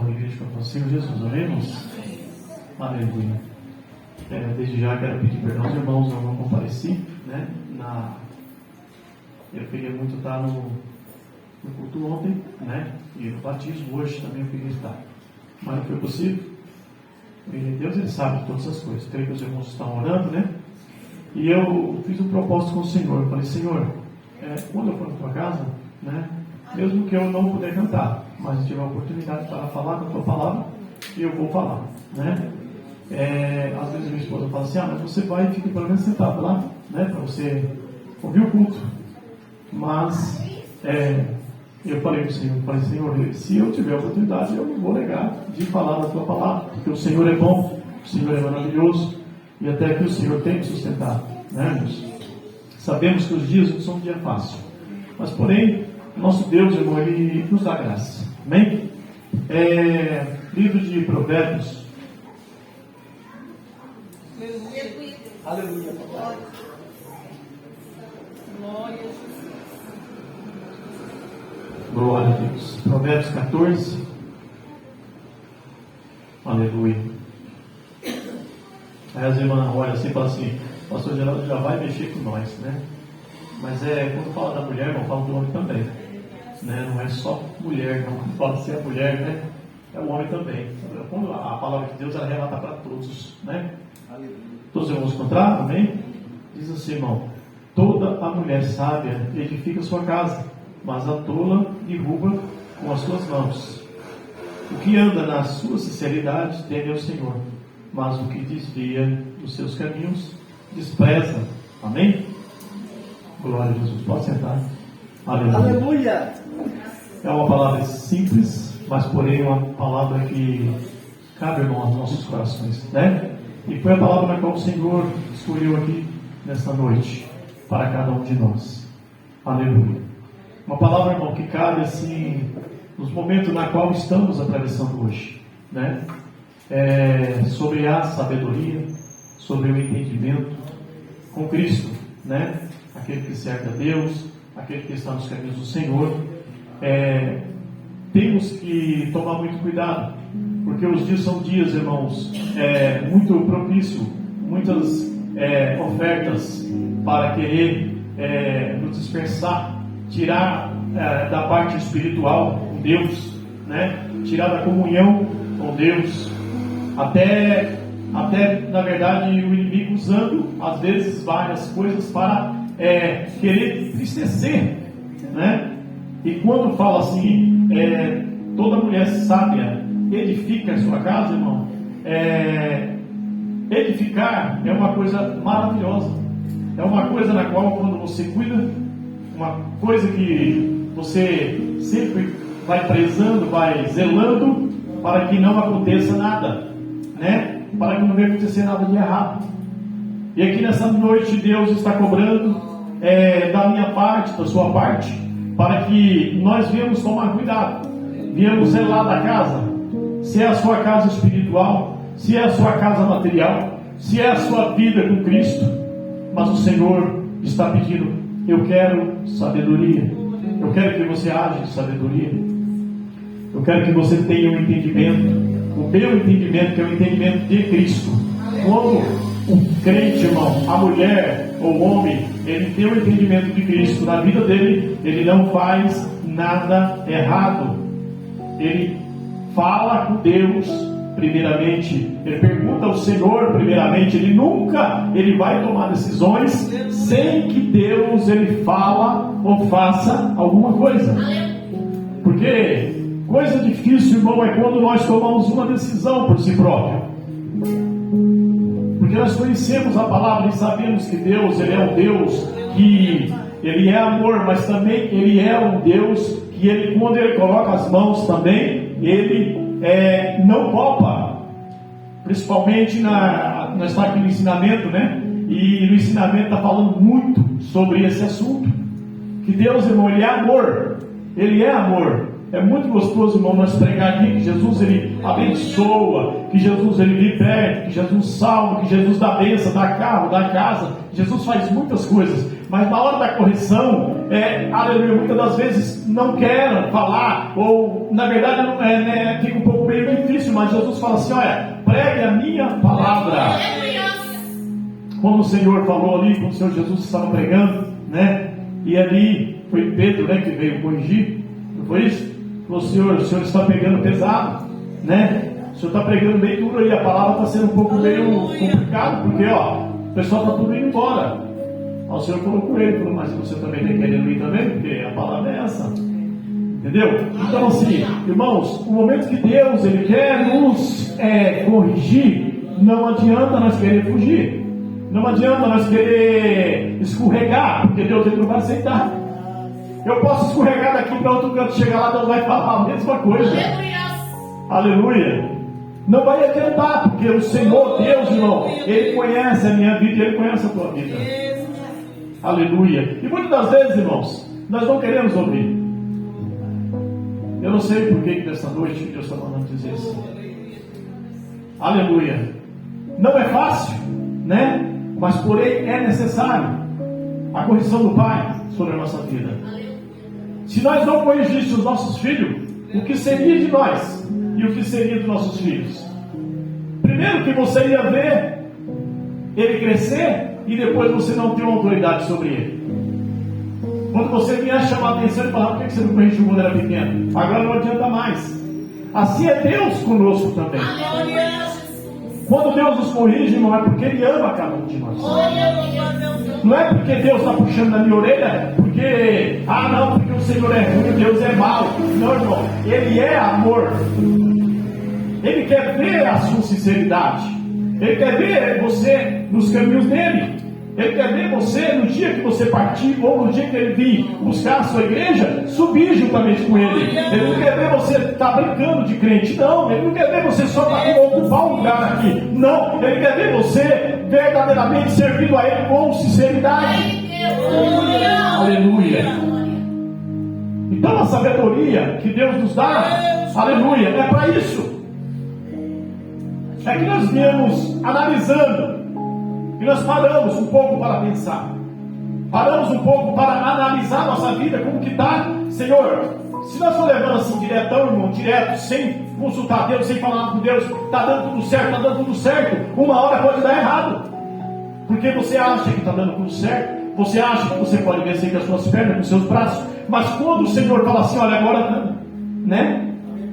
com a igreja com o Senhor Jesus, oremos? Aleluia. Desde já quero pedir perdão aos irmãos, eu não compareci, né? Eu queria muito estar no culto ontem, né? E no batismo hoje também eu queria estar, mas não foi possível. E Deus, Ele sabe de todas as coisas. Creio que os irmãos estão orando, né? E eu fiz um propósito com o Senhor. Eu falei: Senhor, quando eu for na tua casa, né? Mesmo que eu não puder cantar, mas se tiver a oportunidade para falar da tua palavra, eu vou falar, né? Às vezes minha esposa fala assim: mas você vai e fica pelo menos sentado lá, né? Para você ouvir o culto. Mas eu falei para o Senhor, Senhor, se eu tiver a oportunidade, eu não vou negar de falar da tua palavra, porque o Senhor é bom, o Senhor é maravilhoso, e até que o Senhor tem que sustentar, né, irmãos? Sabemos que os dias não são um dia fácil, mas porém, nosso Deus, irmão, Ele nos dá graça, amém? Livro de Provérbios. Aleluia. Glória. Glória a Deus. Provérbios 14. Aleluia. Aí as irmãs olham assim e falam assim: pastor Geraldo já vai mexer com nós, né? Mas quando fala da mulher, não fala do homem também, né? Não é só mulher, não. Quando fala assim a mulher, né? É o homem também. Quando a palavra de Deus, ela relata para todos, né? Todos os irmãos encontraram, amém? Diz assim, irmão: toda a mulher sábia edifica sua casa, mas a tola derruba com as suas mãos. O que anda na sua sinceridade teme ao Senhor, mas o que desvia dos seus caminhos despreza. Amém? Glória a Jesus. Pode sentar. Aleluia. Aleluia. É uma palavra simples, mas porém uma palavra que cabe aos nossos corações, né? E foi a palavra na qual o Senhor escolheu aqui nesta noite para cada um de nós. Aleluia. Uma palavra, irmão, que cabe assim nos momentos na qual estamos atravessando hoje, né? Sobre a sabedoria, sobre o entendimento com Cristo, né? Aquele que serve a Deus, aquele que está nos caminhos do Senhor. Temos que tomar muito cuidado, porque os dias são dias, irmãos, muito propício, muitas ofertas para querer nos dispersar, tirar da parte espiritual com Deus, né? Tirar da comunhão com Deus, até na verdade o inimigo usando às vezes várias coisas para querer entristecer, né? E quando fala assim, toda mulher sábia edifica a sua casa, irmão, edificar é uma coisa maravilhosa, é uma coisa na qual, quando você cuida, uma coisa que você sempre vai prezando, vai zelando para que não aconteça nada, né? Para que não venha acontecer nada de errado. E aqui nessa noite Deus está cobrando da minha parte, da sua parte, para que nós viemos tomar cuidado, viemos zelar da casa, se é a sua casa espiritual, se é a sua casa material, se é a sua vida com Cristo. Mas o Senhor está pedindo: eu quero sabedoria, eu quero que você age de sabedoria, eu quero que você tenha um entendimento, o meu entendimento, que é o entendimento de Cristo. Quando o crente, irmão, a mulher ou o homem, ele tem o entendimento de Cristo na vida dele, ele não faz nada errado. Ele fala com Deus primeiramente, ele pergunta ao Senhor primeiramente. Ele vai tomar decisões sem que Deus ele fala ou faça alguma coisa. Porque coisa difícil, irmão, é quando nós tomamos uma decisão por si próprio. Porque nós conhecemos a palavra e sabemos que Deus, Ele é um Deus que Ele é amor, mas também Ele é um Deus que Ele, quando Ele coloca as mãos também, Ele não poupa. Principalmente nós estamos aqui no ensinamento, né? E no ensinamento está falando muito sobre esse assunto. Que Deus, irmão, Ele é amor. Ele é amor. É muito gostoso, irmão, nós pregar aqui que Jesus, Ele abençoa, que Jesus, Ele liberta, que Jesus salva, que Jesus dá bênção, dá carro, dá casa. Jesus faz muitas coisas, mas na hora da correção, aleluia, muitas das vezes não querem falar, ou na verdade fica um pouco meio difícil, mas Jesus fala assim: olha, pregue a minha palavra. Quando o Senhor falou ali, quando o Senhor Jesus estava pregando, né? E ali foi Pedro, né, que veio corrigir, não foi isso? Falou: Senhor, o Senhor está pregando pesado, né? O Senhor está pregando meio duro aí, a palavra está sendo um pouco meio complicado, porque o pessoal está tudo indo embora. O Senhor falou com ele, falou: mas você também está querendo ir também? Porque a palavra é essa. Entendeu? Então assim, irmãos, o momento que Deus Ele quer nos corrigir, não adianta nós querer fugir. Não adianta nós querer escorregar, porque Deus Ele não vai aceitar. Eu posso escorregar daqui para outro canto, chegar lá, Deus vai falar a mesma coisa. Aleluia. Não vai adiantar, porque o Senhor Deus, irmão, Ele conhece a minha vida e Ele conhece a tua vida. Aleluia. E muitas das vezes, irmãos, nós não queremos ouvir. Eu não sei por que nessa noite Deus está mandando dizer isso. Aleluia. Não é fácil, né? Mas porém é necessário a correção do Pai sobre a nossa vida. Se nós não corrigíssemos os nossos filhos, o que seria de nós e o que seria dos nossos filhos? Primeiro que você ia ver ele crescer e depois você não ter uma autoridade sobre ele. Quando você vinha chamar a atenção e falar: por que você não corrigiu quando era pequeno? Agora não adianta mais. Assim é Deus conosco também. Quando Deus nos corrige, não é porque Ele ama cada um de nós. Não é porque Deus está puxando na minha orelha, porque o Senhor é ruim, Deus é mau. Não, irmão, Ele é amor. Ele quer ver a sua sinceridade. Ele quer ver você nos caminhos dele. Ele quer ver você no dia que você partir, ou no dia que ele vir buscar a sua igreja, subir juntamente com ele. Ele não quer ver você estar brincando de crente, não. Ele não quer ver você só para ocupar um lugar aqui, não. Ele quer ver você verdadeiramente servindo a ele com sinceridade. Aleluia. Então a sabedoria que Deus nos dá, aleluia, é para isso. É que nós viemos analisando. E nós paramos um pouco para pensar. Paramos um pouco para analisar nossa vida, como que está. Senhor, se nós for levando assim diretão, irmão, direto, sem consultar Deus, sem falar nada com Deus, está dando tudo certo, está dando tudo certo, uma hora pode dar errado. Porque você acha que está dando tudo certo, você acha que você pode vencer com as suas pernas, com os seus braços, mas quando o Senhor fala assim: olha, agora, né?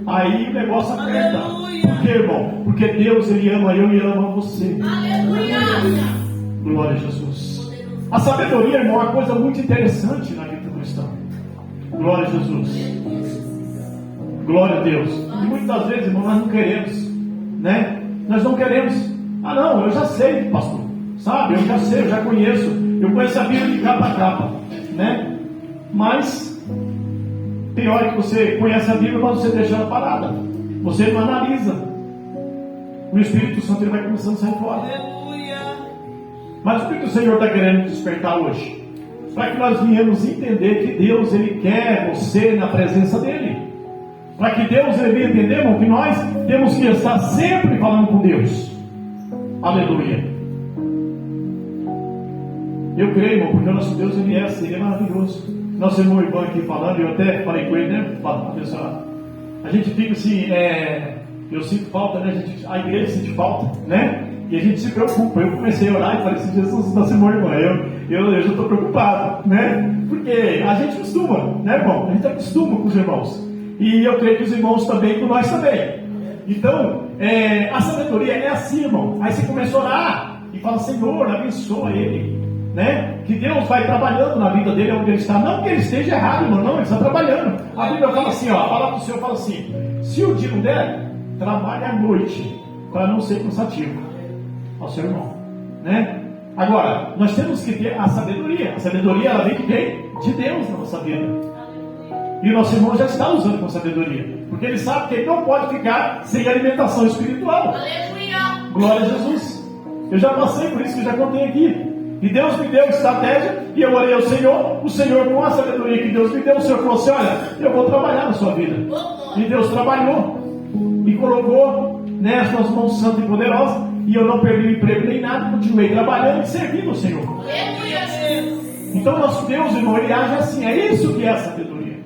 Aí o negócio aperta. Por quê, irmão? Porque Deus, Ele ama eu e Ele ama você. Aleluia. Glória a Jesus. A sabedoria, irmão, é uma coisa muito interessante na vida cristã. Glória a Jesus. Glória a Deus. E muitas vezes, irmão, nós não queremos, né? Nós não queremos. Não, eu já sei, pastor. Sabe, eu já sei, eu já conheço. Eu conheço a Bíblia de capa a capa, né? Mas tem hora que você conhece a Bíblia, mas você deixa ela parada. Você não analisa. O Espírito Santo ele vai começando a sair fora. Mas o que o Senhor está querendo despertar hoje? Para que nós venhamos entender que Deus Ele quer você na presença dEle. Para que Deus Ele venha entender, irmão, que nós temos que estar sempre falando com Deus. Aleluia. Eu creio, irmão, porque o nosso Deus Ele é assim, Ele é maravilhoso. Nosso irmão Ivan aqui falando, eu até falei com ele, né? A gente fica assim, eu sinto falta, né? A igreja sente falta, né? E a gente se preocupa. Eu comecei a orar e falei assim: Jesus, nosso irmão Ivan, eu já estou preocupado, né? Porque a gente costuma, né, irmão? A gente acostuma com os irmãos. E eu creio que os irmãos também, com nós também. Então, a sabedoria é assim, irmão. Aí você começa a orar e fala: Senhor, abençoa ele, né? Que Deus vai trabalhando na vida dele onde ele está. Não que ele esteja errado, irmão, não, ele está trabalhando. A Bíblia fala assim, a palavra do Senhor fala assim: se o dia não der, trabalhe à noite, para não ser cansativo ao seu irmão, né? Agora, nós temos que ter a sabedoria. A sabedoria, ela vem de Deus na nossa vida. E o nosso irmão já está usando com sabedoria, porque ele sabe que ele não pode ficar sem alimentação espiritual. Aleluia. Glória a Jesus. Eu já passei por isso, que eu já contei aqui. E Deus me deu estratégia, e eu orei ao Senhor. O Senhor, com a sabedoria que Deus me deu, o Senhor falou assim: olha, eu vou trabalhar na sua vida. E Deus trabalhou e colocou, né, as suas mãos santas e poderosas. E eu não perdi o emprego nem nada, continuei trabalhando e servindo o Senhor. Então nosso Deus, irmão, ele age assim. É isso que é a sabedoria.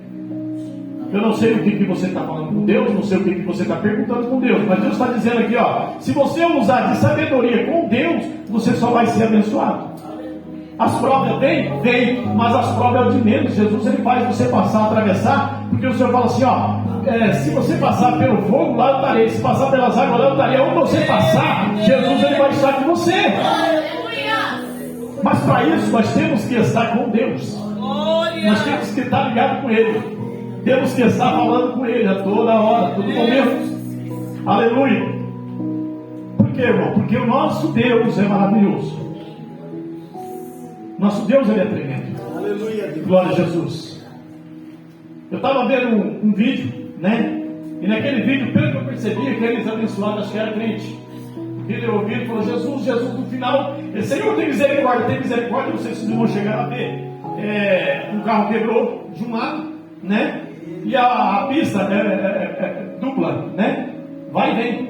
Eu não sei o que você está falando com Deus, não sei o que você está perguntando com Deus, mas Deus está dizendo aqui, ó, se você usar de sabedoria com Deus, você só vai ser abençoado. As provas vem, mas as provas é o de menos. Jesus, ele faz você passar, atravessar, porque o Senhor fala assim, ó, se você passar pelo fogo, lá eu estarei, se passar pelas águas, lá eu estarei. Onde você passar, Jesus, ele vai estar com você. Mas para isso nós temos que estar com Deus. Nós temos que estar ligados com Ele. Temos que estar falando com Ele a toda hora, a todo momento. Aleluia. Por quê, irmão? Porque o nosso Deus é maravilhoso. Nosso Deus, ele é tremendo. Aleluia. Glória a Jesus. Eu estava vendo um vídeo, né? E naquele vídeo, pelo que eu percebi, aqueles abençoados, acho que era crente. Ele ouviu e falou: Jesus, no final, Senhor, tem misericórdia. Não sei se vocês vão chegar a ver. Um carro quebrou de um lado, né? E a pista é dupla, né? Vai e vem.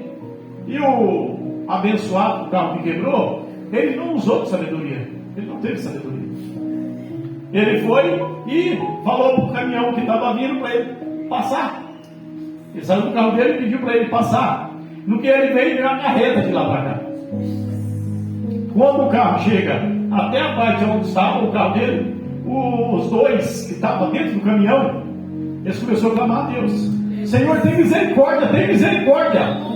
E o abençoado do carro que quebrou, ele não usou de sabedoria. Ele não teve sabedoria. Ele foi e falou para o caminhão que estava vindo para ele passar. Ele saiu do carro dele e pediu para ele passar. No que ele veio a carreta de lá para cá. Quando o carro chega até a parte onde estava o carro dele, os dois que estavam dentro do caminhão, eles começaram a clamar a Deus: Senhor, tem misericórdia, tem misericórdia.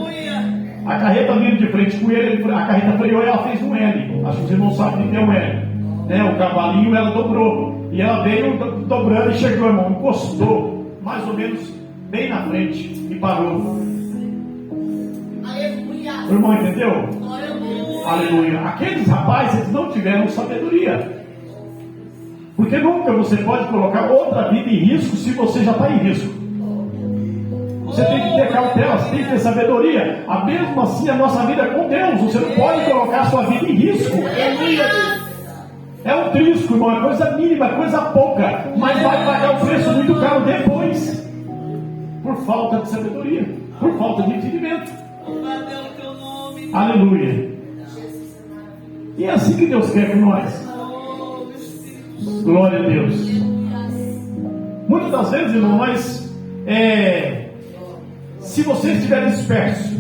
A carreta vindo de frente com ele, a carreta freou e ela fez um L. Acho que os irmãos sabem que é um L, né? O cavalinho ela dobrou. E ela veio dobrando e chegou, irmão, encostou mais ou menos bem na frente e parou. O irmão entendeu? Aleluia. Aqueles rapazes, eles não tiveram sabedoria. Porque nunca você pode colocar outra vida em risco se você já está em risco. Você tem que ter cautela, você tem que ter sabedoria. A mesmo assim, a nossa vida é com Deus. Você não pode colocar a sua vida em risco. É um risco, irmão, é coisa mínima, é coisa pouca. Mas vai pagar um preço muito caro depois. Por falta de sabedoria, por falta de entendimento. Aleluia. E é assim que Deus quer com nós. Glória a Deus. Muitas das vezes, irmão, nós se você estiver disperso,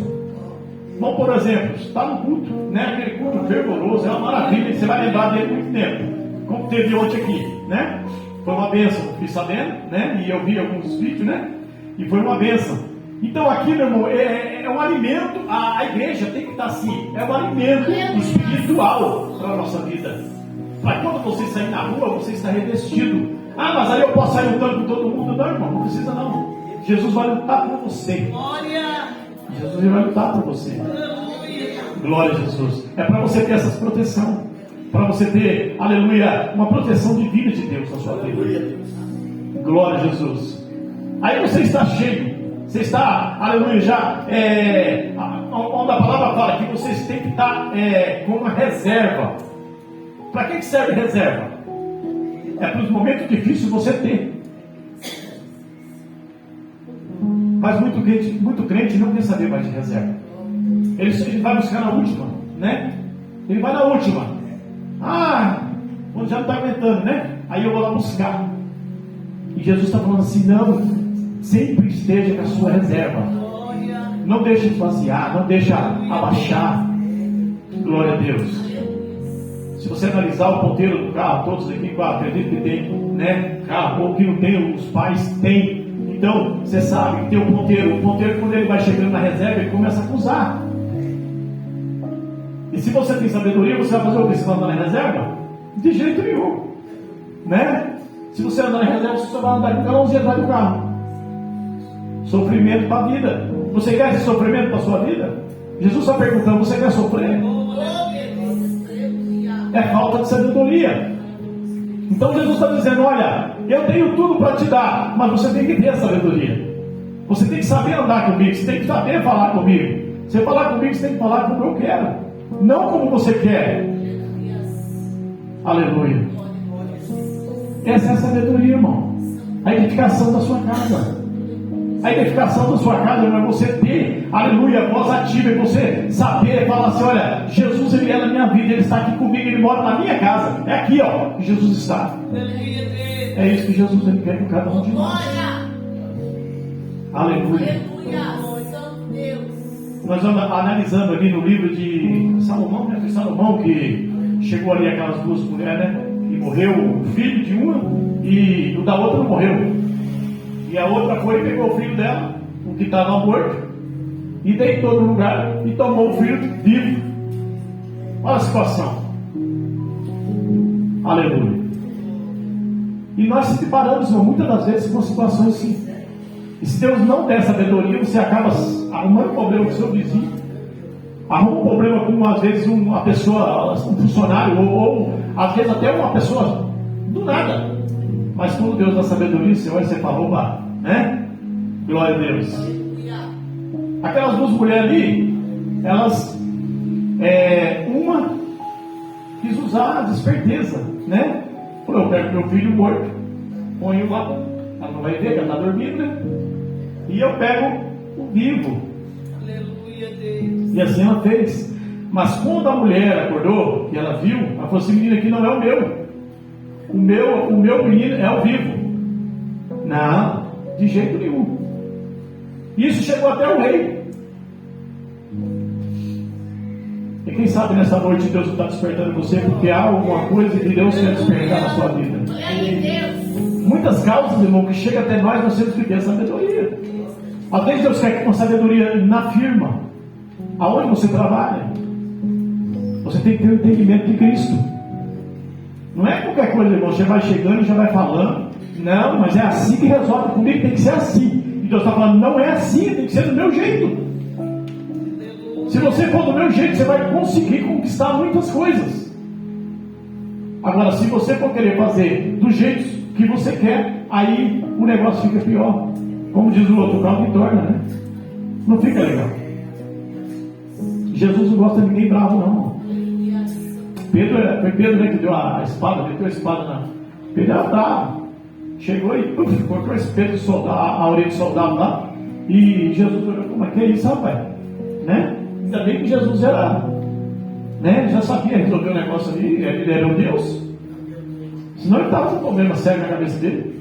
vamos por exemplo, está no culto, né? Aquele culto fervoroso, é uma maravilha, você vai lembrar dele muito tempo, como teve ontem aqui, né? Foi uma bênção, fiquei sabendo, né? E eu vi alguns vídeos, né? E foi uma bênção. Então aqui, meu irmão, é um alimento. A igreja tem que estar assim, é um alimento espiritual para a nossa vida. Para quando você sair na rua, você está revestido. Ah, mas aí eu posso sair lutando com todo mundo? Não, irmão, não precisa não. Jesus vai lutar por você. Jesus vai lutar por você. Glória a Jesus. É para você ter essa proteção. Para você ter, aleluia, uma proteção divina de Deus na sua vida. Glória a Jesus. Aí você está cheio. Você está, aleluia, já onde a palavra fala que vocês têm que estar com uma reserva. Para que serve reserva? É para os momentos difíceis você ter. Mas muito crente não quer saber mais de reserva. Ele vai buscar na última, né? Ele vai na última. Quando já não está aguentando, né? Aí eu vou lá buscar. E Jesus está falando assim: não, sempre esteja com a sua reserva. Não deixe esvaziar, não deixe abaixar. Glória a Deus. Se você analisar o ponteiro do carro, todos aqui, acredito que tem, né? Carro, ou que não tem, os pais têm. Então, você sabe que tem um ponteiro. O ponteiro, quando ele vai chegando na reserva, ele começa a acusar. E se você tem sabedoria, você vai fazer o que? Você vai andar na reserva? De jeito nenhum, né? Se você andar na reserva, você só vai andar com o calãozinho atrás do carro. Sofrimento para a vida. Você quer esse sofrimento para a sua vida? Jesus está perguntando: você quer sofrer? É falta de sabedoria. Então Jesus está dizendo: olha, eu tenho tudo para te dar, mas você tem que ter sabedoria. Você tem que saber andar comigo, você tem que saber falar comigo. Você falar comigo, você tem que falar como eu quero, não como você quer. Aleluia. Essa é a sabedoria, irmão. A edificação da sua casa. A edificação da sua casa não é você ter, aleluia, voz ativa, é você saber, falar assim: olha, Jesus, ele é na minha vida, ele está aqui comigo, ele mora na minha casa. É aqui, ó, que Jesus está. É isso que Jesus ele quer com cada um de nós. Aleluia. Nós vamos analisando ali no livro de Salomão, né? Foi Salomão que chegou ali aquelas duas mulheres, né? E morreu o filho de uma e o da outra não morreu. E a outra foi e pegou o filho dela, o que estava morto, e deitou no lugar e tomou o filho vivo. Olha a situação. Aleluia. E nós se deparamos muitas das vezes com situações assim. E se Deus não der sabedoria, você acaba arrumando problema com o seu vizinho, arruma um problema com, às vezes, uma pessoa, um funcionário, ou às vezes até uma pessoa do nada. Mas quando Deus dá sabedoria, você olha e você fala: opa, né? Glória a Deus. Aquelas duas mulheres ali, elas, uma quis usar a desperteza, né? Falou: eu pego meu filho morto, ponho lá, ela não vai ver que ela está dormindo, né? E eu pego o vivo. Aleluia, Deus. E assim ela fez. Mas quando a mulher acordou e ela viu, ela falou assim: menino, aqui não é o meu. O meu menino é o vivo. Não, de jeito nenhum. Isso chegou até o rei. E quem sabe nessa noite Deus está despertando você, porque há alguma coisa que Deus quer despertar na sua vida. Muitas causas, irmão, que chegam até nós temos que ter sabedoria. Às vezes Deus quer com sabedoria na firma, aonde você trabalha. Você tem que ter o entendimento de Cristo. Não é qualquer coisa, irmão, você vai chegando e já vai falando. Não, mas é assim que resolve. Comigo tem que ser assim. E Deus está falando: não é assim, tem que ser do meu jeito. Se você for do meu jeito, você vai conseguir conquistar muitas coisas. Agora, se você for querer fazer do jeito que você quer, aí o negócio fica pior. Como diz o outro, o caldo torna, né? Não fica legal. Jesus não gosta de ninguém bravo, não. Foi Pedro, né, que deu a espada, meteu a espada na. Pedro era bravo. Chegou e cortou esse peito de soldado, a orelha do soldado lá. E Jesus olhou: como é que é isso, rapaz? Né? Ainda bem que Jesus era, né? Ele já sabia resolver o negócio ali, ele era um Deus. Senão ele estava com um problema sério na cabeça dele.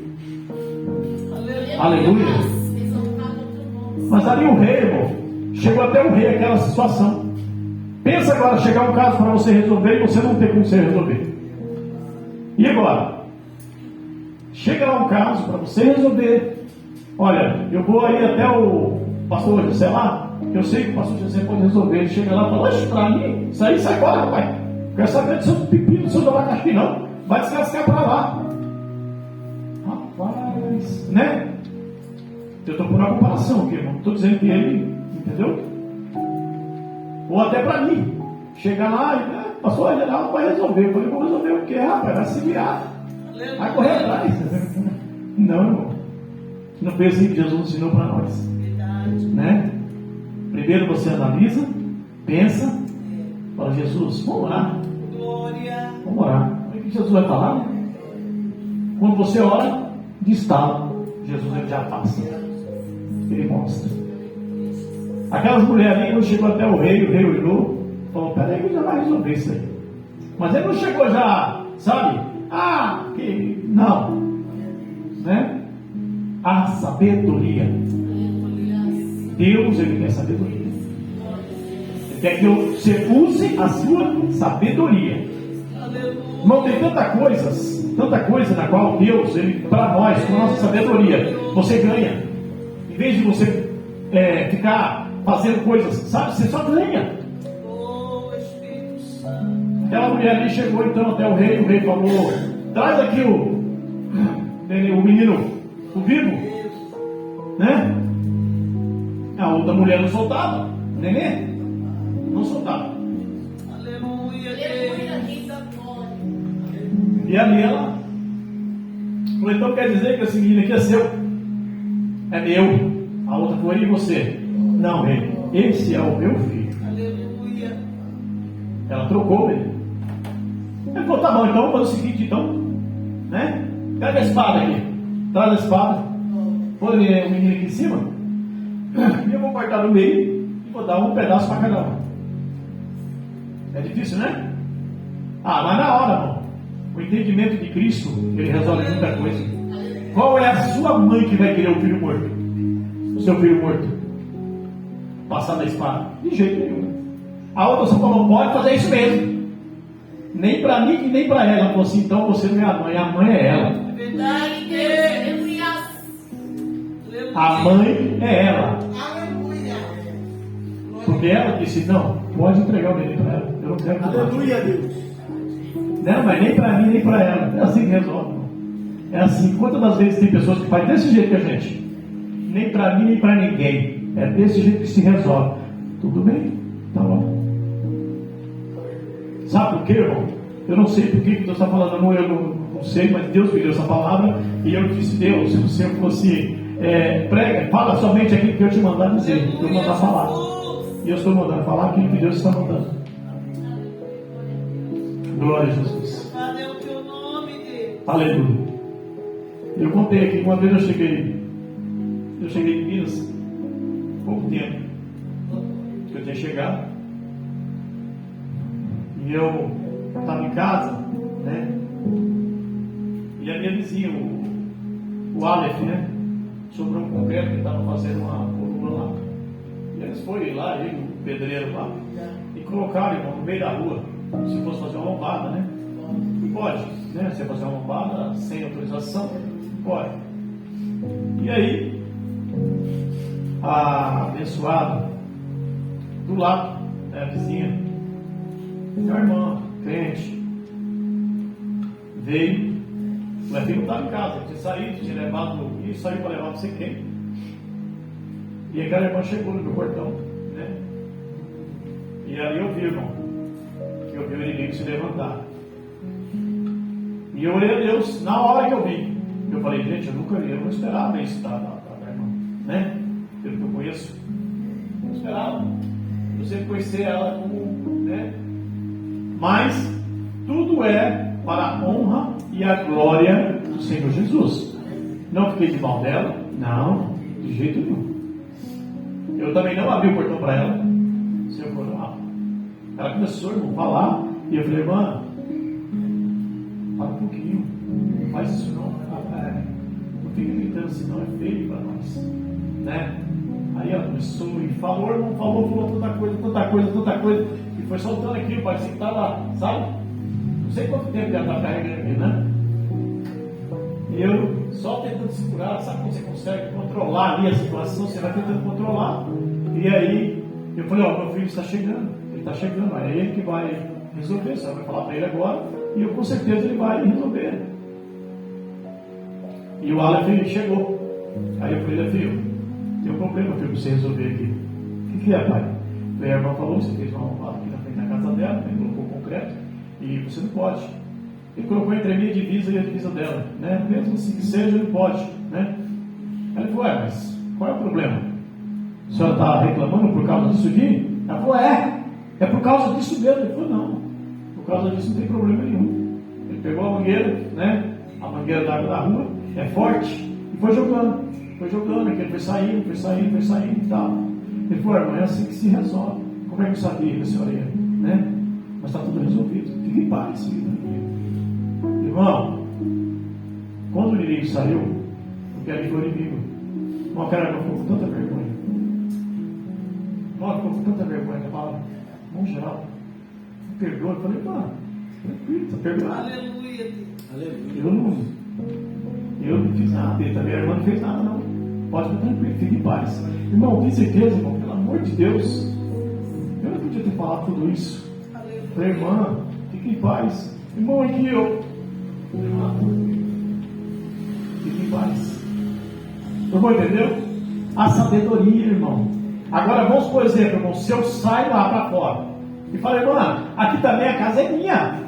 Aleluia. Mas ali o rei, irmão, chegou até o rei aquela situação. Pensa agora, chegar um caso para você resolver e você não ter como você resolver. E agora? Chega lá um caso para você resolver. Olha, eu vou aí até o pastor José lá, que eu sei que o pastor José pode resolver. Ele chega lá e fala: oxe, para mim, isso aí sai fora, rapaz. Não quero saber do seu pepino, do seu abacaxi, não. Vai descascar para lá. Rapaz, né? Eu estou por uma comparação aqui, irmão. Estou dizendo que ele, entendeu? Ou até para mim. Chegar lá e, pastor, ele não vai resolver. Eu falei: vou resolver o quê, rapaz? Vai se virar. Vai correr atrás. Não, irmão. Não foi assim que Jesus ensinou para nós. Né? Primeiro você analisa, pensa, fala: Jesus, vamos orar. Vamos orar. O que Jesus vai falar? Quando você ora, de estalo, Jesus ele já passa. Ele mostra. Aquelas mulheres ali, chegou até o rei olhou, falou: peraí, que já vai resolver isso aí. Mas ele não chegou já, sabe? Não, né? A sabedoria. Deus, ele quer sabedoria. Ele quer que você use a sua sabedoria. Não tem tanta coisa na qual Deus, ele, para nós, com a nossa sabedoria, você ganha. Em vez de você ficar fazendo coisas, sabe? Você só ganha. Aquela mulher ali chegou então até o rei falou: traz aqui o menino, o vivo, né? A outra mulher não soltava, o nenê não soltava. Aleluia. E ali ela falou: então quer dizer que esse menino aqui é seu? É meu. A outra foi: e você? Não, rei, esse é o meu filho. Aleluia. Ela trocou ele. Ele falou: tá bom, então vamos fazer o seguinte, então, né? Pega a espada aqui. Traz a espada. pôr o menino aqui em cima, e eu vou cortar no meio e vou dar um pedaço para cada um. É difícil, né? Ah, mas na hora, irmão, o entendimento de Cristo, ele resolve muita coisa. Qual é a sua mãe que vai querer o filho morto? O seu filho morto? Passar da espada? De jeito nenhum. A outra só falou, pode fazer isso mesmo. Nem para mim e nem para ela. Ela falou assim, então você não é a mãe é ela. É verdade, Deus. A mãe é ela. Porque ela disse, não, pode entregar o menino para ela. Eu não quero. Aleluia, Deus. Não, mas nem para mim, nem para ela. É assim que resolve. É assim. Quantas das vezes tem pessoas que fazem desse jeito que a gente? Nem para mim, nem para ninguém. É desse jeito que se resolve. Tudo bem? Tá bom. Sabe por quê, irmão? Eu não sei por que Deus está falando, eu não sei, mas Deus me deu essa palavra. E eu disse, Deus, se o Senhor fosse prega, fala somente aquilo que eu te mandar dizer. Eu mandar falar. E eu estou mandando falar aquilo que Deus está mandando. Glória a Jesus. Valeu o teu nome, Deus. Aleluia. Eu contei aqui, uma vez eu cheguei em Minas, pouco tempo que eu tinha chegado, e eu estava em casa, né? E a minha vizinha, o Aleph, né? Sobrou um concreto que estava fazendo uma coluna lá. E eles foram lá, ele, o pedreiro lá, e colocaram, irmão, no meio da rua, se fosse fazer uma lombada, né? E pode, né? Você fazer uma lombada sem autorização, pode. E aí, a abençoada do lado, né, a vizinha, a irmã, crente, veio. O Lefinho não estava em casa, tinha saído, tinha levado, e saiu para levar não sei quem. E aquela irmã chegou no meu portão, né? E aí eu vi, irmão, que eu vi o inimigo se levantar. E eu orei a Deus na hora que eu vi. Eu falei, gente, eu não esperava isso da irmã, né? Pelo que eu conheço, não esperava. Eu sempre conheci ela como, né? Mas tudo é para a honra e a glória do Senhor Jesus. Não fiquei de mal dela, não, de jeito nenhum. Eu também não abri o portão para ela. O Senhor falou, não. Ela começou, irmão, a falar, e eu falei, irmã, para um pouquinho, não faz isso não, não fica gritando assim, não, é feio para nós, né? Aí ela começou e falou, irmão, falou tanta coisa, e foi soltando aquilo, parecia que estava, sabe? Não sei quanto tempo ela está carregando aqui, né? E eu só tentando segurar, sabe quando você consegue controlar ali a situação, você vai tentando controlar. E aí eu falei, ó, meu filho está chegando, ele está chegando, é ele que vai resolver, você vai falar para ele agora, e eu com certeza ele vai resolver. E o Aleph chegou. Aí eu falei, filho, tem um problema, filho, para você resolver aqui. O que é, pai? Aí a irmã falou, você fez uma lombada aqui na frente da casa dela, ele colocou concreto, e você não pode. Ele colocou entre a minha divisa e a divisa dela, né? Mesmo assim que seja, ele pode, né? Aí ele falou, mas qual é o problema? A senhora está reclamando por causa disso aqui? Ela falou, é por causa disso mesmo. Ele falou, não, por causa disso não tem problema nenhum. Ele pegou a mangueira, né? A mangueira d'água da rua, é forte, e foi jogando, que ele foi saindo e tal. Ele falou, irmão, é assim que se resolve. Como é que eu sabia que a senhora ia, né? Mas está tudo resolvido, fique em paz, filho. Irmão, quando o inimigo saiu, porque ali foi o inimigo, uma cara ficou com tanta vergonha. Ficou com tanta vergonha que falava, irmão geral, me perdoa. Eu falei, mano, tranquilo, está perdoado. Aleluia, Aleluia. Eu não fiz nada, ele também, a irmã não fez nada, não. Pode ficar tranquilo, fique em paz. Irmão, tem certeza, irmão, pelo amor de Deus, eu não podia ter falado tudo isso. Falei, irmã, fique em paz. Irmão, aqui fique em paz. Irmão, entendeu? A sabedoria, irmão. Agora vamos, por exemplo, irmão, se eu saio lá para fora e falei, irmã, aqui também a casa é minha,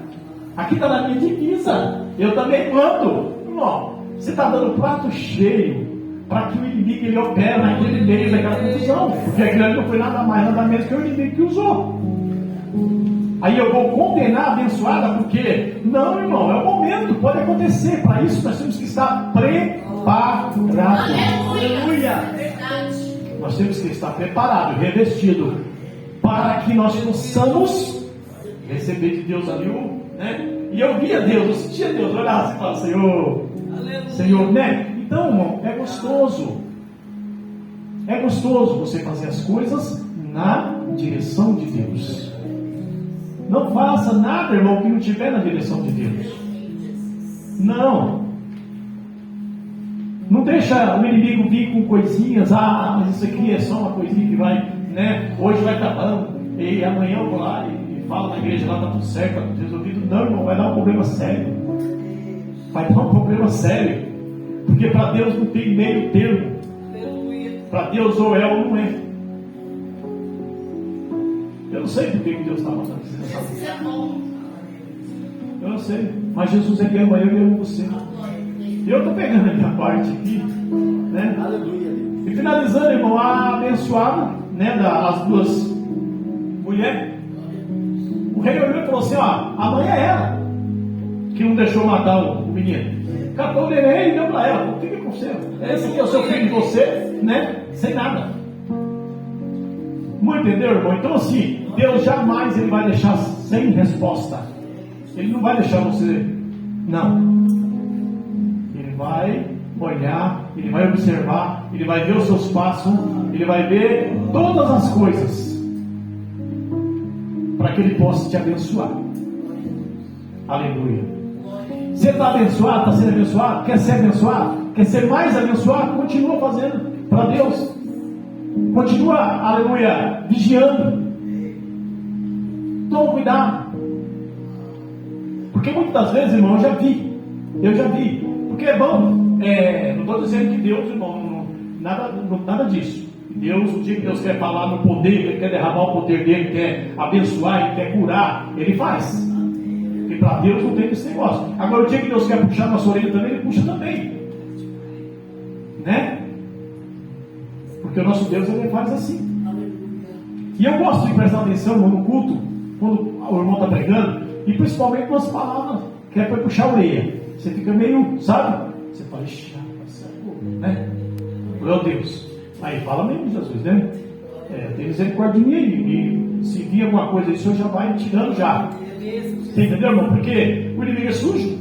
aqui está na minha divisa, eu também mando. Irmão, você está dando prato cheio para que o inimigo ele opere naquele meio daquela confusão, porque aquilo ali não foi nada mais, nada menos que o inimigo que usou. Aí eu vou condenar a abençoada, porque não, irmão, é o momento, pode acontecer. Para isso nós temos que estar preparados. preparado. Aleluia. Verdade. Nós temos que estar preparado, revestido, para que nós possamos receber de Deus ali, né? E eu via Deus, eu sentia Deus, olhava assim e falava, Senhor, Aleluia. Senhor, né? Então, irmão, é gostoso. É gostoso você fazer as coisas na direção de Deus. Não faça nada, irmão, que não estiver na direção de Deus. Não. Não deixa o inimigo vir com coisinhas. Ah, mas isso aqui é só uma coisinha que vai, né? Hoje vai estar bom, e amanhã eu vou lá e falo na igreja lá, está tudo certo, está tudo resolvido. Não, irmão, vai dar um problema sério. Vai dar um problema sério. Porque para Deus não tem meio termo. Para Deus ou é ou não é. Eu não sei por que Deus está mandando isso. Isso é bom. Eu não sei. Mas Jesus, Ele ama eu e amo você. Eu estou pegando a minha parte aqui, né? Aleluia. E finalizando, irmão, a abençoada, né, das duas mulheres. O rei olhou e falou assim: ó, amanhã é ela que não deixou matar o menino. Catou o neném e deu para ela. Fica com você. Esse aqui é o seu filho de você, né? Sem nada. Não entendeu, irmão? Então, assim, Deus jamais Ele vai deixar sem resposta. Ele não vai deixar você. Não. Ele vai olhar, Ele vai observar, Ele vai ver os seus passos, Ele vai ver todas as coisas para que Ele possa te abençoar. Aleluia. Você está abençoado, está sendo abençoado, quer ser abençoado, quer ser mais abençoado, continua fazendo para Deus. Continua, aleluia, vigiando. Toma cuidado. Porque muitas das vezes, irmão, eu já vi. Porque é bom, não estou dizendo que Deus, irmão, nada disso. Deus, o dia que Deus quer falar no poder, Ele quer derramar o poder dele, quer abençoar, Ele quer curar, Ele faz. Porque para Deus não tem esse negócio. Agora, o dia que Deus quer puxar nossa orelha também, Ele puxa também. Né? Porque o nosso Deus, Ele faz assim. E eu gosto de prestar atenção, irmão, no culto, quando o irmão está pregando, e principalmente nas palavras que é para puxar a orelha. Você fica meio, sabe? Você fala, né? Meu Deus. Aí fala mesmo, Jesus, né? Tem misericórdia de mim e se vir alguma coisa aí, o Senhor já vai tirando já. Você entendeu, irmão? Porque o inimigo é sujo.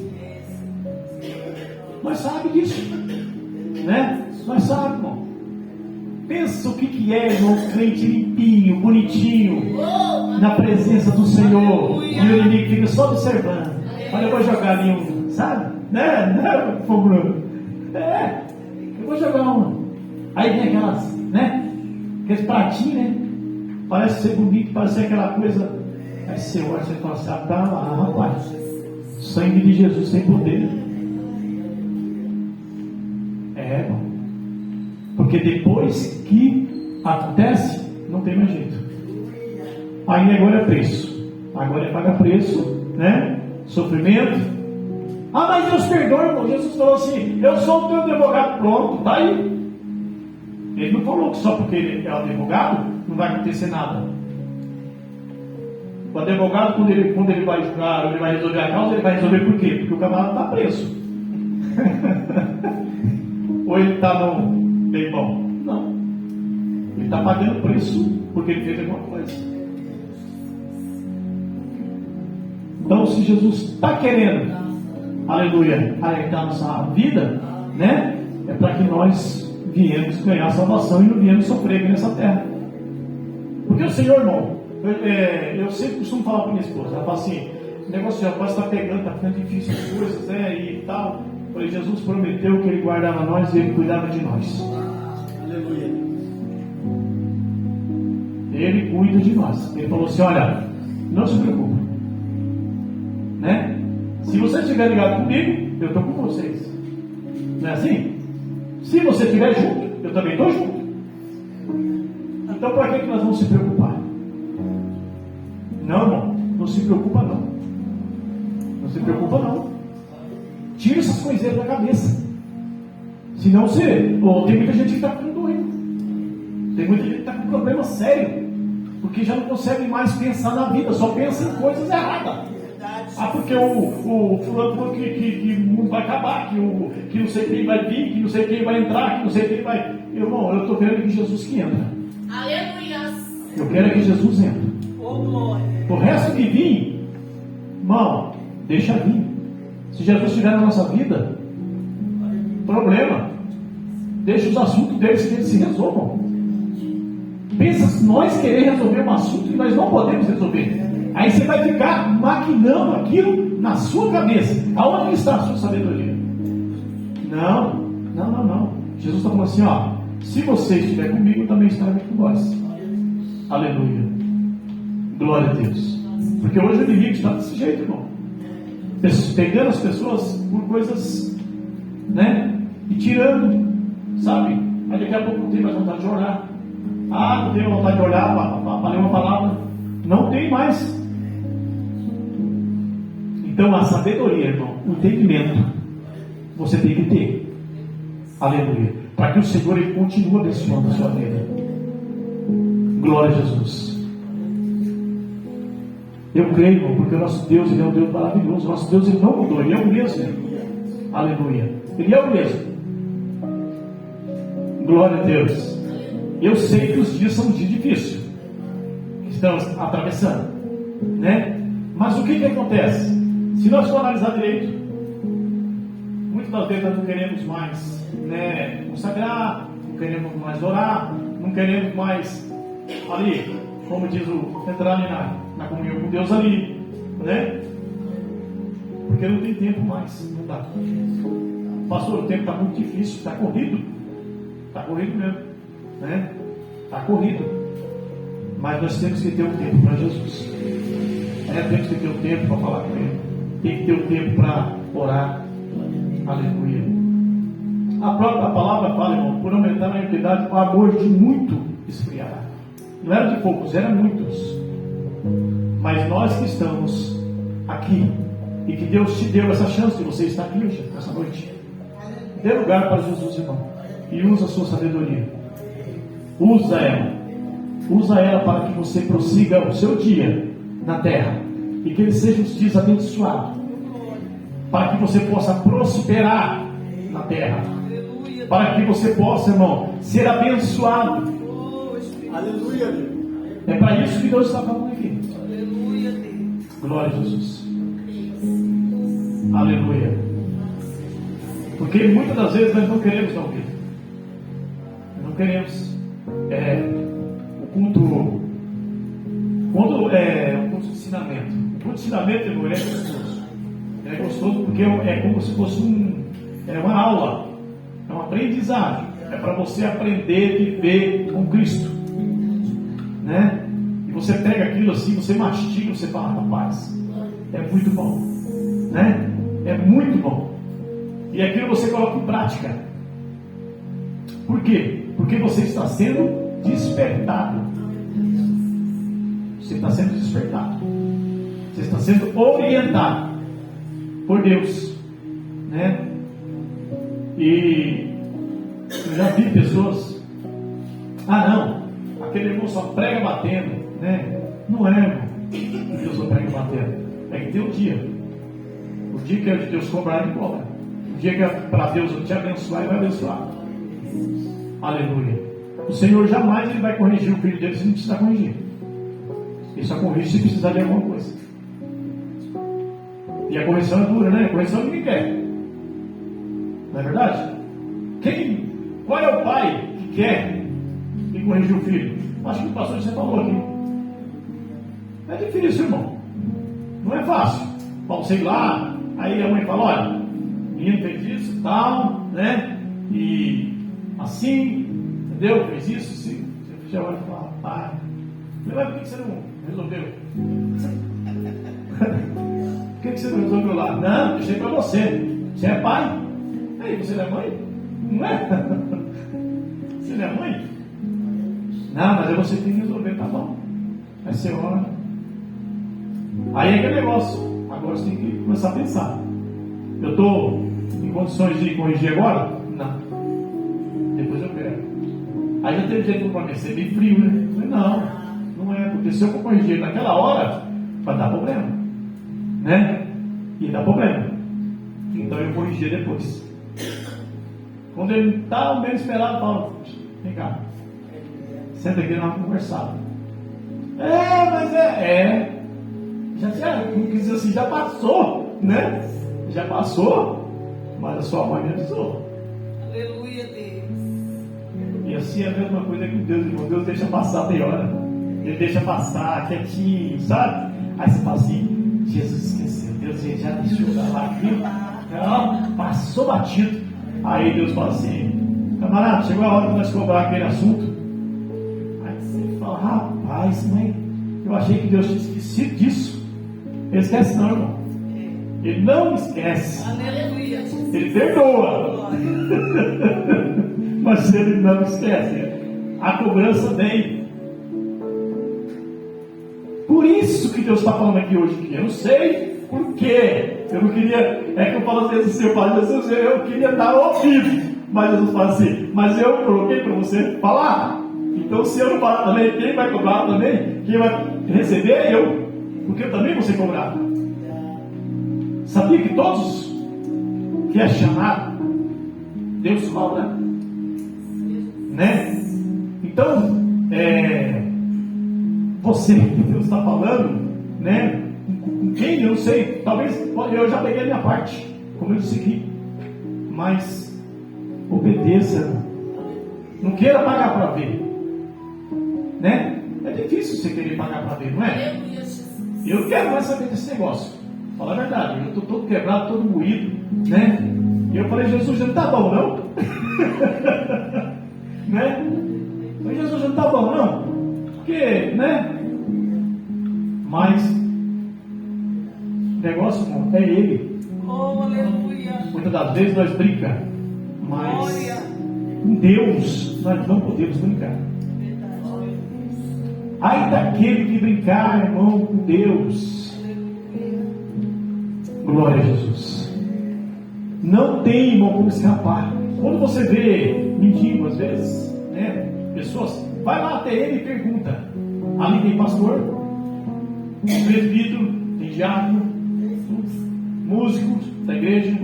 Nós sabemos disso. Né? Nós sabemos, irmão. Pensa o que é, irmão, um crente limpinho, bonitinho, na presença do Senhor. E o inimigo fica só observando. Olha, eu vou jogar ali um, sabe? Né, Bruno? Eu vou jogar um. Aí vem aquelas, né? Aqueles pratinhos, né? Parece ser bonito, parece aquela coisa. Aí você olha e fala assim: tá lá, rapaz. Sangue de Jesus sem poder. Irmão. Porque depois que acontece, não tem mais jeito. Aí agora é preço. Agora é pagar preço, né? Sofrimento. Ah, mas Deus perdoa, irmão. Jesus falou assim: eu sou o teu advogado. Pronto, tá aí. Ele não falou que só porque ele é o advogado não vai acontecer nada. O advogado, quando ele vai julgar, ele vai resolver a causa, ele vai resolver por quê? Porque o camarada está preso. Ou ele está no bem bom? Não. Ele está pagando preço porque ele fez alguma coisa. Então, se Jesus está querendo, aleluia, alertar nossa vida, né? É para que nós viemos ganhar salvação e não viemos sofrer aqui nessa terra. Porque o Senhor, irmão, eu sempre costumo falar para minha esposa, ela fala assim: o negócio já pode estar pegando, está ficando difícil as coisas, né? E tal. Eu falei: Jesus prometeu que Ele guardava nós e Ele cuidava de nós. Aleluia. Ele cuida de nós. Ele falou assim: olha, não se preocupe, né? Se você estiver ligado comigo, eu estou com vocês. Não é assim? Se você estiver junto, eu também estou junto. Então, para que nós vamos se preocupar? Não, irmão, não se preocupa não. Não se preocupa não. Tira essas coisinhas da cabeça. Senão você... tem muita gente que está ficando doido. Tem muita gente que está com problema sério. Porque já não consegue mais pensar na vida. Só pensa em coisas erradas. porque o fulano falou que o mundo vai acabar, que não sei quem vai vir, que não sei quem vai entrar, que não sei quem vai. Irmão, eu estou querendo que Jesus que entra. Aleluia. Eu quero que Jesus entre. Oh, glória. O resto que vir, irmão, deixa vir. Se Jesus estiver na nossa vida, problema. Deixa os assuntos deles que eles se resolvam. Pensa se nós querer resolver um assunto que nós não podemos resolver. Aí você vai ficar maquinando aquilo na sua cabeça. Aonde está a sua sabedoria? Não. Jesus está falando assim, ó. Se você estiver comigo, eu também estarei com vós. Aleluia. Glória a Deus. Porque hoje o inimigo está desse jeito, irmão. Pegando as pessoas por coisas, né? E tirando, sabe? Aí daqui a pouco não tem mais vontade de orar. Não tenho vontade de olhar para ler uma palavra. Não tem mais. Então a sabedoria, irmão, o entendimento, você tem que ter. Aleluia. Para que o Senhor ele continue abençoando a sua vida. Glória a Jesus. Eu creio, irmão, porque o nosso Deus ele é um Deus maravilhoso. O nosso Deus ele não mudou, ele é o mesmo. Aleluia. Ele é o mesmo. Glória a Deus. Eu sei que os dias são dias difíceis que estamos atravessando, né? Mas o que acontece? Se nós for analisar direito, muitas das vezes nós não queremos mais, né, consagrar, não queremos mais orar, não queremos mais ali, como diz entrar ali na comunhão com Deus ali, né? Porque não tem tempo mais, não dá. Pastor, o tempo está muito difícil, está corrido mesmo, né? Está corrido. Mas nós temos que ter um tempo para Jesus. Temos que ter um tempo para falar com Ele. Tem que ter um tempo para orar. Aleluia. A própria palavra fala, irmão, por aumentar a iniquidade, o amor de muito esfriará. Não era de poucos, eram muitos. Mas nós que estamos aqui, e que Deus te deu essa chance de você estar aqui hoje, essa noite, dê lugar para Jesus, irmão, e usa a sua sabedoria. Usa ela para que você prossiga o seu dia na terra e que ele seja os dias abençoados, para que você possa prosperar na terra, para que você possa, irmão, ser abençoado. Aleluia. É para isso que Deus está falando aqui. Glória a Jesus. Aleluia. Porque muitas das vezes nós não queremos dar ouvido. Não queremos o culto. Quando o culto de ensinamento. O culto de ensinamento não é gostoso. É gostoso porque é como se fosse uma aula. É um aprendizagem. É para você aprender a viver com Cristo. Né? E você pega aquilo assim, você mastiga, você fala, rapaz, é muito bom. Né? É muito bom. E aquilo você coloca em prática. Por quê? Porque você está sendo despertado. Você está sendo despertado. Você está sendo orientado por Deus, né? E eu já vi pessoas, não, aquele irmão só prega batendo, né? Não é, irmão, que Deus só prega batendo. É que tem um dia. O dia que é de Deus cobrar, ele cobra. O dia que é para Deus te abençoar, ele vai abençoar. Aleluia. O Senhor jamais ele vai corrigir o filho dele se não precisar corrigir. Ele só corrige se precisar de alguma coisa. E a correção é dura, né? A correção ninguém quer. Não é verdade? Qual é o pai que quer que corrigir o filho? Acho que o pastor já falou aqui. É difícil, irmão. Não é fácil. Bom, sei lá. Aí a mãe fala, olha, o menino fez isso e tal, né? E assim, entendeu? Fez isso, sim. Você já vai falar, pai. Mas por que você não resolveu? Por que você não resolveu lá? Não, deixei para você. Você é pai? Aí, você não é mãe? Não é? Você não é mãe? Não, mas você tem que resolver, tá bom. Aí você ora. Aí é aquele negócio. Agora você tem que começar a pensar. Eu estou em condições de corrigir agora? Não. Depois eu quero. Aí já teve jeito para mim, ser bem frio, né? Eu falei, não é, porque se eu for corrigir naquela hora, vai dar problema. Né? e dá problema. Então eu corrigia depois. Quando ele estava meio esperado, Paulo, vem cá, senta aqui, nós vamos conversar. Mas já passou, né? Já passou, mas a sua mãe me avisou. Aleluia, Deus. E assim é a mesma coisa que Deus, irmão. Deus deixa passar meia hora. Ele deixa passar quietinho, sabe? Aí você fala assim, Jesus esqueceu, Deus já deixou lá, viu? Não, passou batido. Aí Deus fala assim, camarada, chegou a hora de nós cobrar aquele assunto. Aí você fala, rapaz, mãe, eu achei que Deus tinha esquecido disso. Ele esquece não, irmão. Ele não esquece. Aleluia. Ele perdoa. Mas ele não esquece. A cobrança vem. Por isso que Deus está falando aqui hoje. Eu não sei por quê. Eu não queria. É que eu falo às vezes assim, eu falo, Jesus, eu queria dar ouvido. Mas Jesus fala assim, mas eu coloquei para você falar. Então se eu não falar também, quem vai cobrar também? Quem vai receber é eu. Porque eu também vou ser cobrado. Sabia que todos que é chamado, Deus cobra? Né? Então, você que Deus está falando, né? Com quem eu não sei, talvez eu já peguei a minha parte, como eu disse aqui, mas obedeça, não queira pagar para ver, né? É difícil você querer pagar para ver, não é? Eu não quero mais saber desse negócio, fala a verdade, eu estou todo quebrado, todo moído, né? E eu falei, Jesus, já não está bom, não? Né? Mas Jesus já não está bom, não? Porque, né? Mas o negócio, irmão, é Ele. Oh, aleluia. Muitas das vezes nós brincamos, mas com Deus nós não podemos brincar. Ai daquele que brincar, irmão, com Deus. Glória a Jesus. Não tem, irmão, como escapar. Quando você vê mendigo, às vezes, né? Pessoas, vai lá até ele e pergunta. Ali tem pastor, tem presbítero, tem diácono, músicos da igreja,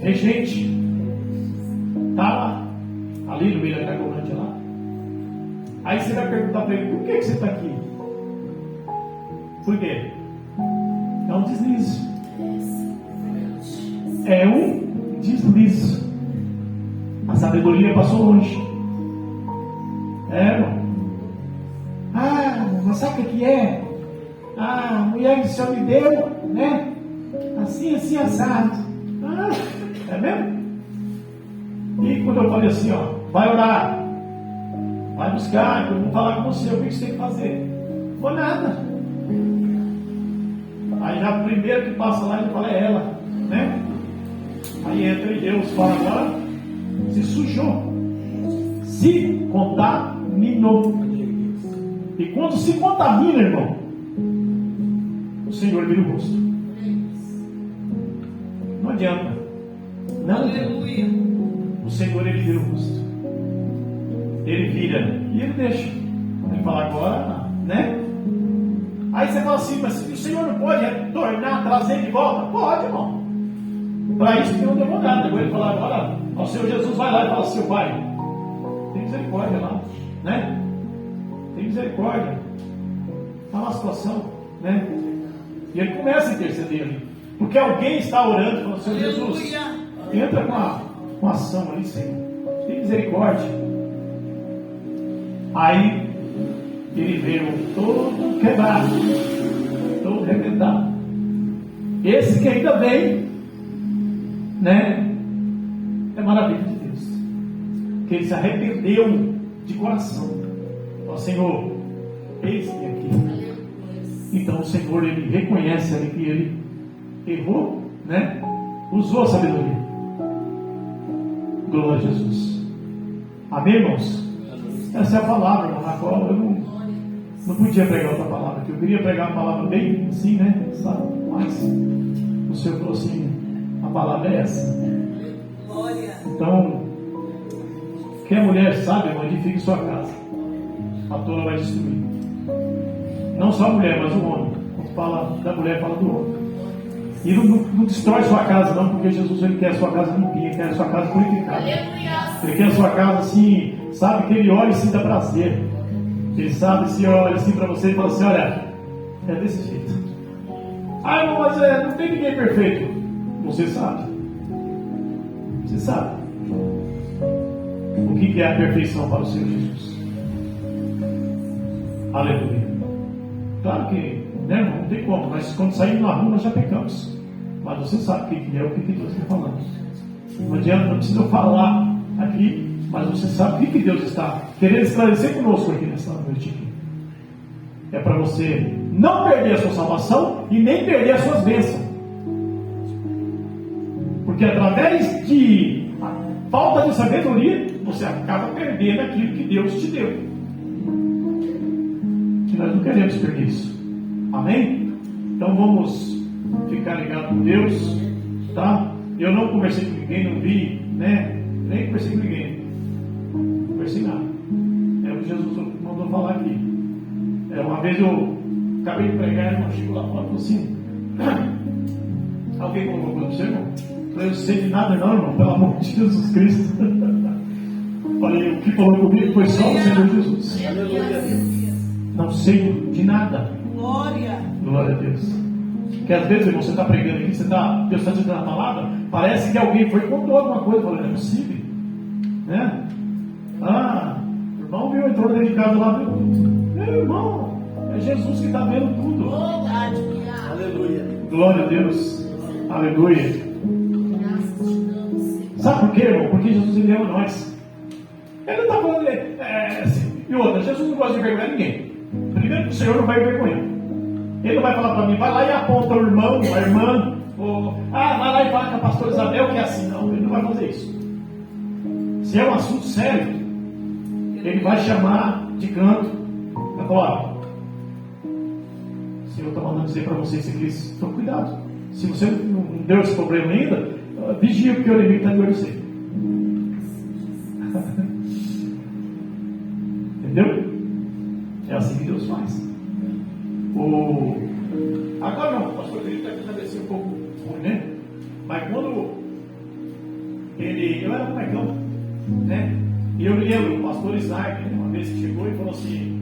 regente, tá lá, ali no meio da cartomante lá. Aí você vai perguntar para ele, por que você está aqui? Por quê? É um deslize. É um deslize. A sabedoria passou longe. Irmão. Mas sabe o que é? A mulher que o Senhor me deu, né? Assim, assado. É mesmo? E quando eu falei assim, ó, vai orar, vai buscar, eu vou falar com você, o que você tem que fazer? Não vou nada. Aí já o primeiro que passa lá, ele fala, é ela, né? Aí entra e Deus fala agora, se sujou, se contaminou. E quando se contamina, irmão, o Senhor vira o rosto. Não adianta. Não Aleluia. O Senhor, ele vira o rosto. Ele vira e ele deixa. Ele fala agora, né? Aí você fala assim, mas o Senhor não pode retornar, trazer de volta? Pode, irmão. Para isso tem um advogado. Agora ele fala agora, o Senhor Jesus vai lá e fala, seu pai, tem misericórdia lá, né? Tem misericórdia. Está uma situação, né? E ele começa a interceder ali. Porque alguém está orando, falando, Senhor Jesus, entra com a ação ali, Senhor. Tem misericórdia. Aí ele veio todo quebrado, todo arrebentado. Esse que ainda vem, né? É maravilha de Deus. Que ele se arrependeu de coração. Ó Senhor, eis-me aqui. Então o Senhor, ele reconhece ali que ele errou, né? Usou a sabedoria. Glória a Jesus. Amém, irmãos? Essa é a palavra, irmão, na qual eu não podia pregar outra palavra. Eu queria pregar uma palavra bem assim, né? Sabe? Mas o Senhor falou assim, a palavra é essa. Então, quem é mulher sabe, irmão, edifique sua casa. A tola vai destruir. Não só a mulher, mas o homem. Quando fala da mulher, fala do homem. E não destrói sua casa não, porque Jesus ele quer a sua casa limpinha, ele quer a sua casa purificada. Ele quer a sua casa assim, sabe, que ele olha e sinta prazer. Ele sabe, se olha assim para você e fala assim, olha, é desse jeito. Ah, não, mas não tem ninguém perfeito. Você sabe. Você sabe. O que é a perfeição para o Senhor Jesus? Aleluia. Claro que, né, não tem como, mas quando saímos na rua nós já pecamos. Mas você sabe o que é, o que Deus está falando. Não adianta, não precisa falar aqui, mas você sabe o que Deus está querendo esclarecer conosco aqui nessa noite. É para você não perder a sua salvação e nem perder as suas bênçãos. Porque através de falta de sabedoria, você acaba perdendo aquilo que Deus te deu. E nós não queremos perder isso. Amém? Então vamos ficar ligados com Deus, tá? Eu não conversei com ninguém, não vi, né? Nem conversei com ninguém. Não conversei nada. É o que Jesus mandou falar aqui. Uma vez eu acabei de pregar, irmão, chegou lá fora e falou assim: alguém colocou para você, irmão? Eu não sei de nada não, irmão, pelo amor de Jesus Cristo. Falei, o que falou comigo foi só o Senhor Jesus. Não sei de nada. Glória. Glória a Deus. Porque às vezes, irmão, você está pregando aqui, Deus está te dando a palavra, parece que alguém foi e contou alguma coisa. Falei, não é possível, né? O irmão viu, entrou dentro de casa lá, viu? Meu irmão, é Jesus que está vendo tudo. Aleluia. Glória a Deus. Aleluia. Sabe por quê, irmão? Porque Jesus ele ama nós. Ele não está falando assim. E outra, Jesus não gosta de envergonhar ninguém. Primeiro que o Senhor não vai envergonhar. Ele não vai falar para mim, vai lá e aponta o irmão, a irmã, vai lá e fala com a pastora Isabel que é assim. Não, ele não vai fazer isso. Se é um assunto sério, ele vai chamar de canto. Vai falar, o Senhor está mandando dizer para vocês aqui, então cuidado. Se você não deu esse problema ainda, vigia, porque o inimigo está de olho você. Entendeu? É assim que Deus faz. Agora não, o pastor Felipe está aqui um pouco ruim, né? Mas quando eu era molecão, né? E eu me lembro, o pastor Isaac, uma vez que chegou e falou assim: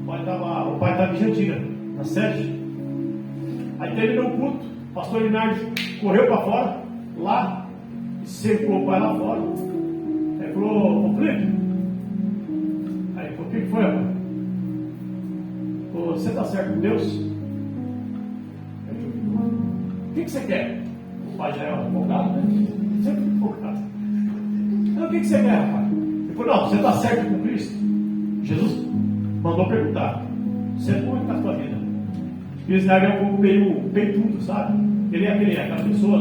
o pai estava em Jandira, na sede. Aí terminou o culto, o pastor Linardi correu para fora, lá, e cercou o pai lá fora. Aí falou: ô Felipe, aí falou: o que foi, rapaz? Falou: você está certo com Deus? O que você quer? O pai já é um advogado, né? Sempre advogado. Então, o que você quer, rapaz? Ele falou: não, você está certo com Cristo? Jesus mandou perguntar: você é como está a sua vida? E o Isaac é um pouco meio peitudo, sabe? Ele é aquela pessoa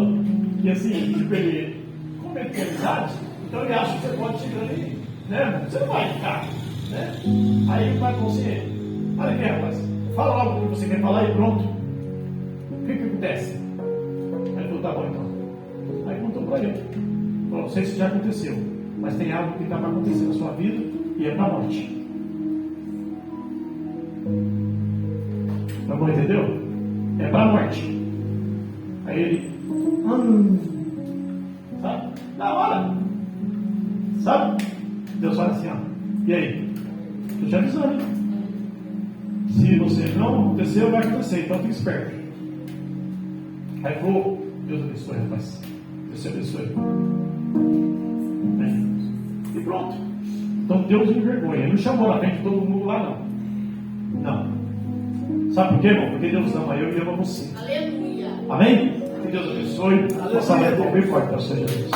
que, assim, tipo, ele, como ele tem amizade, então ele acha que você pode chegar ali, né? Você não vai ficar, né? Aí ele vai com você: olha aqui, rapaz, fala logo o que você quer falar e pronto. O que acontece? Aí ele falou: tá bom então. Aí contou para ele: falou, não sei se já aconteceu, mas tem algo que está para acontecer na sua vida e é para a morte. Tá bom, entendeu? É para a morte. Aí ele, sabe? Na hora, sabe? Deus fala assim: ó, e aí? Estou te avisando, hein? Se você não aconteceu, vai acontecer, então fique esperto. Aí falou: Deus abençoe, rapaz. Deus te abençoe. E pronto. Então Deus me envergonha. Ele não chamou na frente de todo mundo lá, não. Não. Sabe por quê, irmão? Porque Deus ama eu e ama você. Aleluia. Amém? Que Deus abençoe. Possa ver bem forte ao Senhor Jesus.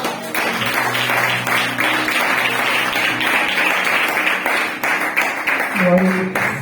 Glória a Deus.